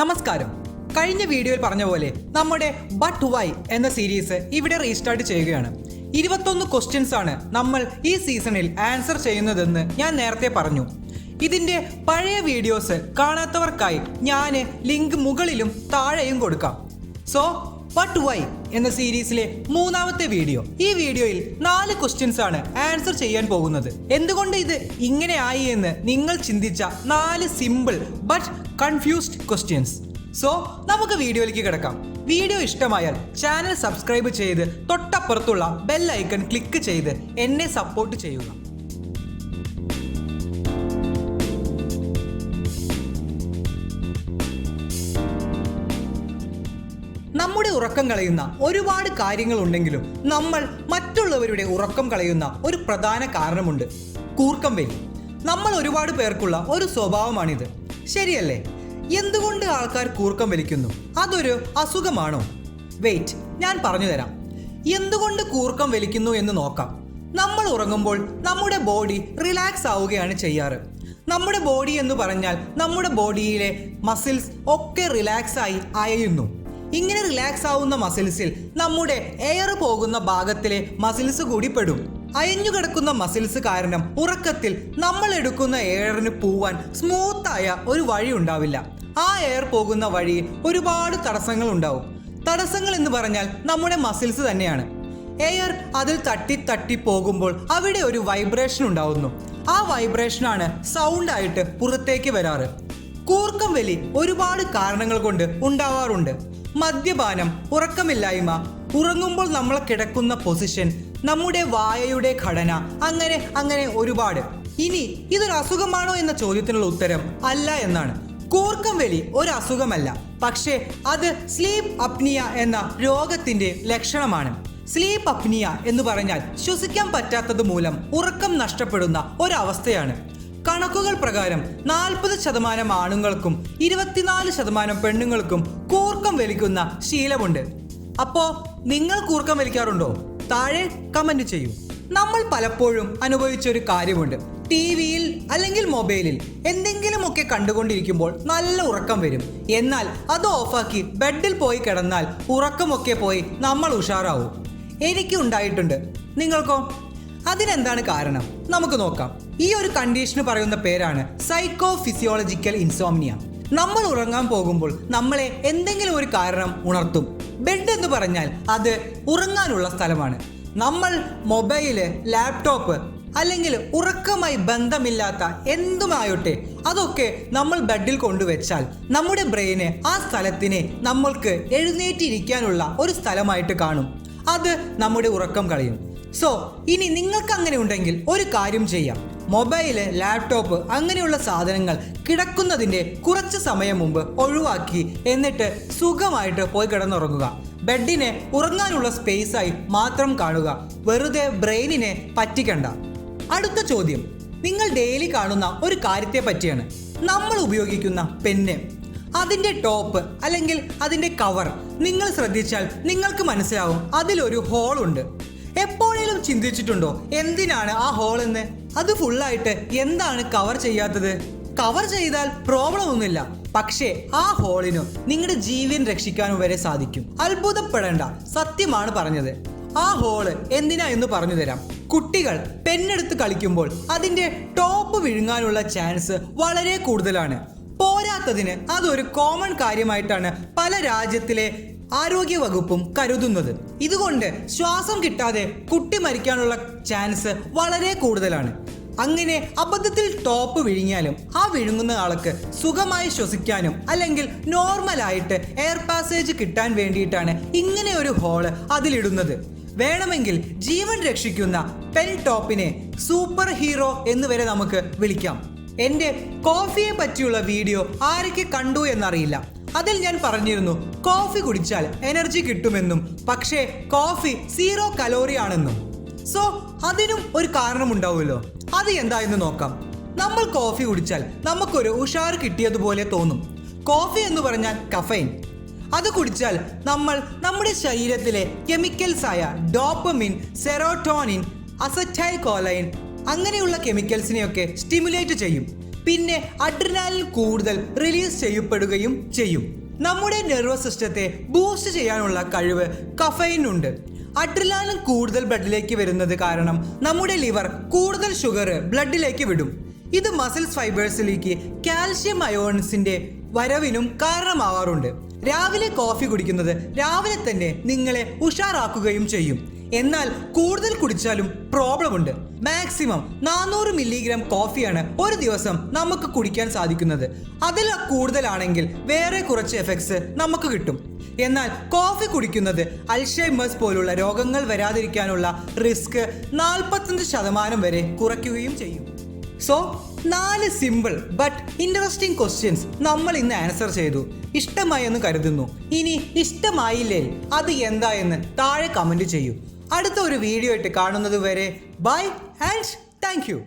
നമസ്കാരം. കഴിഞ്ഞ വീഡിയോയിൽ പറഞ്ഞ പോലെ നമ്മുടെ ബട്ട് വൈ എന്ന സീരീസ് ഇവിടെ റീസ്റ്റാർട്ട് ചെയ്യുകയാണ്. 21 ക്വസ്റ്റ്യൻസ് ആണ് നമ്മൾ ഈ സീസണിൽ ആൻസർ ചെയ്യുന്നതെന്ന് ഞാൻ നേരത്തെ പറഞ്ഞു. ഇതിന്റെ പഴയ വീഡിയോസ് കാണാത്തവർക്കായി ഞാൻ ലിങ്ക് മുകളിലും താഴെയും കൊടുക്കാം. സോ ബട്ട് വൈ എന്ന സീരീസിലെ മൂന്നാമത്തെ വീഡിയോ. ഈ വീഡിയോയിൽ 4 ക്വസ്റ്റ്യൻസ് ആണ് ആൻസർ ചെയ്യാൻ പോകുന്നത്. എന്തുകൊണ്ട് ഇത് ഇങ്ങനെ ആയി എന്ന് നിങ്ങൾ ചിന്തിച്ച 4 simple but confused questions. So നമുക്ക് വീഡിയോയിലേക്ക് കിടക്കാം. വീഡിയോ ഇഷ്ടമായാൽ ചാനൽ സബ്സ്ക്രൈബ് ചെയ്ത് തൊട്ടപ്പുറത്തുള്ള ബെൽ ഐക്കൺ ക്ലിക്ക് ചെയ്ത് എന്നെ സപ്പോർട്ട് ചെയ്യുക. നമ്മുടെ ഉറക്കം കളയുന്ന ഒരുപാട് കാര്യങ്ങളുണ്ടെങ്കിലും നമ്മൾ മറ്റുള്ളവരുടെ ഉറക്കം കളയുന്ന ഒരു പ്രധാന കാരണമുണ്ട്: കൂർക്കം വലി. നമ്മൾ ഒരുപാട് പേർക്കുള്ള ഒരു സ്വഭാവമാണിത്, ശരിയല്ലേ? എന്തുകൊണ്ട് ആൾക്കാർ കൂർക്കം വലിക്കുന്നു? അതൊരു അസുഖമാണോ? വെയിറ്റ്, ഞാൻ പറഞ്ഞു തരാം. എന്തുകൊണ്ട് കൂർക്കം വലിക്കുന്നു എന്ന് നോക്കാം. നമ്മൾ ഉറങ്ങുമ്പോൾ നമ്മുടെ ബോഡി റിലാക്സ് ആവുകയാണ് ചെയ്യാറ്. നമ്മുടെ ബോഡി എന്ന് പറഞ്ഞാൽ നമ്മുടെ ബോഡിയിലെ മസിൽസ് ഒക്കെ റിലാക്സ് ആയി അയയുന്നു. ഇങ്ങനെ റിലാക്സ് ആവുന്ന മസിൽസിൽ നമ്മുടെ എയർ പോകുന്ന ഭാഗത്തിലെ മസിൽസ് കൂടി പെടും. അയഞ്ഞു കിടക്കുന്ന മസിൽസ് കാരണം ഉറക്കത്തിൽ നമ്മൾ എടുക്കുന്ന എയറിന് പോവാൻ സ്മൂത്തായ ഒരു വഴി ഉണ്ടാവില്ല. ആ എയർ പോകുന്ന വഴിയിൽ ഒരുപാട് തടസ്സങ്ങൾ ഉണ്ടാവും. തടസ്സങ്ങൾ എന്ന് പറഞ്ഞാൽ നമ്മുടെ മസിൽസ് തന്നെയാണ്. എയർ അതിൽ തട്ടി തട്ടി പോകുമ്പോൾ അവിടെ ഒരു വൈബ്രേഷൻ ഉണ്ടാവുന്നു. ആ വൈബ്രേഷനാണ് സൗണ്ട് ആയിട്ട് പുറത്തേക്ക് വരാറ്. കൂർക്കം വലി ഒരുപാട് കാരണങ്ങൾ കൊണ്ട് ഉണ്ടാവാറുണ്ട്. മദ്യപാനം, ഉറക്കമില്ലായ്മ, ഉറങ്ങുമ്പോൾ നമ്മൾ കിടക്കുന്ന പൊസിഷൻ, നമ്മുടെ വായയുടെ ഘടന, അങ്ങനെ ഒരുപാട്. ഇനി ഇതൊരു അസുഖമാണോ എന്ന ചോദ്യത്തിനുള്ള ഉത്തരം അല്ല എന്നാണ്. കൂർക്കം വലി ഒരു അസുഖമല്ല, പക്ഷേ അത് സ്ലീപ്പ് അപ്നിയ എന്ന രോഗത്തിന്റെ ലക്ഷണമാണ്. സ്ലീപ്പ് അപ്നിയ എന്ന് പറഞ്ഞാൽ ശ്വസിക്കാൻ പറ്റാത്തത് മൂലം ഉറക്കം നഷ്ടപ്പെടുന്ന ഒരവസ്ഥയാണ്. കണക്കുകൾ പ്രകാരം 40% ആണുങ്ങൾക്കും 24% പെണ്ണുങ്ങൾക്കും കൂർക്കം വലിക്കുന്ന ശീലമുണ്ട്. അപ്പോ നിങ്ങൾ കൂർക്കം വലിക്കാറുണ്ടോ? താഴെ കമന്റ് ചെയ്യൂ. നമ്മൾ പലപ്പോഴും അനുഭവിച്ചൊരു കാര്യമുണ്ട്. ടിവിയിൽ അല്ലെങ്കിൽ മൊബൈലിൽ എന്തെങ്കിലുമൊക്കെ കണ്ടുകൊണ്ടിരിക്കുമ്പോൾ നല്ല ഉറക്കം വരും. എന്നാൽ അത് ഓഫാക്കി ബെഡിൽ പോയി കിടന്നാൽ ഉറക്കമൊക്കെ പോയി നമ്മൾ ഉഷാറാവും. എനിക്ക് ഉണ്ടായിട്ടുണ്ട്. നിങ്ങൾക്കോ? അതിനെന്താണ് കാരണം? നമുക്ക് നോക്കാം. ഈ ഒരു കണ്ടീഷന് പറയുന്ന പേരാണ് സൈക്കോ ഫിസിയോളജിക്കൽ ഇൻസോംനിയ. നമ്മൾ ഉറങ്ങാൻ പോകുമ്പോൾ നമ്മളെ എന്തെങ്കിലും ഒരു കാരണം ഉണർത്തും. ബെഡ് എന്ന് പറഞ്ഞാൽ അത് ഉറങ്ങാനുള്ള സ്ഥലമാണ്. നമ്മൾ മൊബൈല്, ലാപ്ടോപ്പ് അല്ലെങ്കിൽ ഉറക്കമായി ബന്ധമില്ലാത്ത എന്തുമായോട്ടെ അതൊക്കെ നമ്മൾ ബെഡിൽ കൊണ്ടുവച്ചാൽ നമ്മുടെ ബ്രെയിന് ആ സ്ഥലത്തിനെ നമ്മൾക്ക് എഴുന്നേറ്റിരിക്കാനുള്ള ഒരു സ്ഥലമായിട്ട് കാണും. അത് നമ്മുടെ ഉറക്കം കളയും. സോ ഇനി നിങ്ങൾക്ക് അങ്ങനെ ഉണ്ടെങ്കിൽ ഒരു കാര്യം ചെയ്യാം. മൊബൈല്, ലാപ്ടോപ്പ് അങ്ങനെയുള്ള സാധനങ്ങൾ കിടക്കുന്നതിൻ്റെ കുറച്ച് സമയം മുമ്പ് ഒഴിവാക്കി എന്നിട്ട് സുഖമായിട്ട് പോയി കിടന്നുറങ്ങുക. ബെഡിനെ ഉറങ്ങാനുള്ള സ്പേസായി മാത്രം കാണുക. വെറുതെ ബ്രെയിനിനെ പറ്റിക്കണ്ട. അടുത്ത ചോദ്യം നിങ്ങൾ ഡെയിലി കാണുന്ന ഒരു കാര്യത്തെ പറ്റിയാണ്. നമ്മൾ ഉപയോഗിക്കുന്ന പെന്ന്, അതിൻ്റെ ടോപ്പ് അല്ലെങ്കിൽ അതിൻ്റെ കവർ നിങ്ങൾ ശ്രദ്ധിച്ചാൽ നിങ്ങൾക്ക് മനസ്സിലാവും അതിലൊരു ഹോൾ ഉണ്ട്. എപ്പോഴേലും ചിന്തിച്ചിട്ടുണ്ടോ എന്തിനാണ് ആ ഹോൾ എന്ന്? അത് ഫുള്ളായിട്ട് എന്താണ് കവർ ചെയ്യാത്തത്? കവർ ചെയ്താൽ പ്രോബ്ലം ഒന്നുമില്ല, പക്ഷേ ആ ഹോളിനു നിങ്ങളുടെ ജീവൻ രക്ഷിക്കാനും വരെ സാധിക്കും. അത്ഭുതപ്പെടേണ്ട, സത്യമാണ് പറഞ്ഞത്. ആ ഹോള് എന്തിനാ എന്ന് പറഞ്ഞു തരാം. കുട്ടികൾ പെണ്ണെടുത്ത് കളിക്കുമ്പോൾ അതിൻ്റെ ടോപ്പ് വിഴുങ്ങാനുള്ള ചാൻസ് വളരെ കൂടുതലാണ്. പോരാത്തതിന് അതൊരു കോമൺ കാര്യമായിട്ടാണ് പല രാജ്യത്തിലെ ആരോഗ്യ വകുപ്പും കരുതുന്നത്. ഇതുകൊണ്ട് ശ്വാസം കിട്ടാതെ കുട്ടി മരിക്കാനുള്ള ചാൻസ് വളരെ കൂടുതലാണ്. അങ്ങനെ അബദ്ധത്തിൽ ടോപ്പ് വിഴുങ്ങിയാലും ആ വിഴുങ്ങുന്ന ആൾക്ക് സുഖമായി ശ്വസിക്കാനും അല്ലെങ്കിൽ നോർമലായിട്ട് എയർ പാസേജ് കിട്ടാൻ വേണ്ടിയിട്ടാണ് ഇങ്ങനെ ഒരു ഹോള് അതിലിടുന്നത്. വേണമെങ്കിൽ ജീവൻ രക്ഷിക്കുന്ന പെൻ ടോപ്പിനെ സൂപ്പർ ഹീറോ എന്ന് വരെ നമുക്ക് വിളിക്കാം. എൻ്റെ കോഫിയെ പറ്റിയുള്ള വീഡിയോ ആരൊക്കെ കണ്ടു എന്നറിയില്ല. അതിൽ ഞാൻ പറഞ്ഞിരുന്നു കോഫി കുടിച്ചാൽ എനർജി കിട്ടുമെന്നും, പക്ഷേ കോഫി 0 കലോറി ആണെന്നും. സോ അതിനും ഒരു കാരണമുണ്ടാവുമല്ലോ. അത് എന്തായെന്ന് നോക്കാം. നമ്മൾ കോഫി കുടിച്ചാൽ നമുക്കൊരു ഉഷാർ കിട്ടിയതുപോലെ തോന്നും. കോഫി എന്ന് പറഞ്ഞാൽ കഫൈൻ. അത് കുടിച്ചാൽ നമ്മൾ നമ്മുടെ ശരീരത്തിലെ കെമിക്കൽസായ ഡോപ്പമിൻ, സെറോട്ടോണിൻ, അസറ്റൈൽ കോലൈൻ അങ്ങനെയുള്ള കെമിക്കൽസിനെയൊക്കെ സ്റ്റിമുലേറ്റ് ചെയ്യും. പിന്നെ അഡ്രിനാലിൻ കൂടുതൽ റിലീസ് ചെയ്യപ്പെടുകയും ചെയ്യും. നമ്മുടെ നെർവസ് സിസ്റ്റത്തെ ബൂസ്റ്റ് ചെയ്യാനുള്ള കഴിവ് കഫൈനുണ്ട്. അഡ്രിനാലിൻ കൂടുതൽ ബ്ലഡിലേക്ക് വരുന്നത് കാരണം നമ്മുടെ ലിവർ കൂടുതൽ ഷുഗർ ബ്ലഡിലേക്ക് വിടും. ഇത് മസിൽസ് ഫൈബേഴ്സിലേക്ക് കാൽഷ്യം അയോൺസിന്റെ വരവിനും കാരണമാവാറുണ്ട്. രാവിലെ കോഫി കുടിക്കുന്നത് രാവിലെ തന്നെ നിങ്ങളെ ഉഷാറാക്കുകയും ചെയ്യും. എന്നാൽ കൂടുതൽ കുടിച്ചാലും പ്രോബ്ലം ഉണ്ട്. മാക്സിമം 400 മില്ലിഗ്രാം കോഫിയാണ് ഒരു ദിവസം നമുക്ക് കുടിക്കാൻ സാധിക്കുന്നത്. അതിൽ കൂടുതലാണെങ്കിൽ വേറെ കുറച്ച് എഫക്ട്സ് നമുക്ക് കിട്ടും. എന്നാൽ കോഫി കുടിക്കുന്നത് അൽഷൈമേഴ്സ് പോലുള്ള രോഗങ്ങൾ വരാതിരിക്കാനുള്ള റിസ്ക് 45% വരെ കുറയ്ക്കുകയും ചെയ്യും. So 4 simple but interesting questions നമ്മൾ ഇന്ന് ആൻസർ ചെയ്തു. ഇഷ്ടമായി എന്ന് കരുതുന്നു. ഇനി ഇഷ്ടമായില്ലേ അത് എന്താ എന്ന് താഴെ കമന്റ് ചെയ്യൂ. അടുത്ത ഒരു വീഡിയോ ആയിട്ട് കാണുന്നത് വരെ ബൈ ആൻഡ് താങ്ക് യു.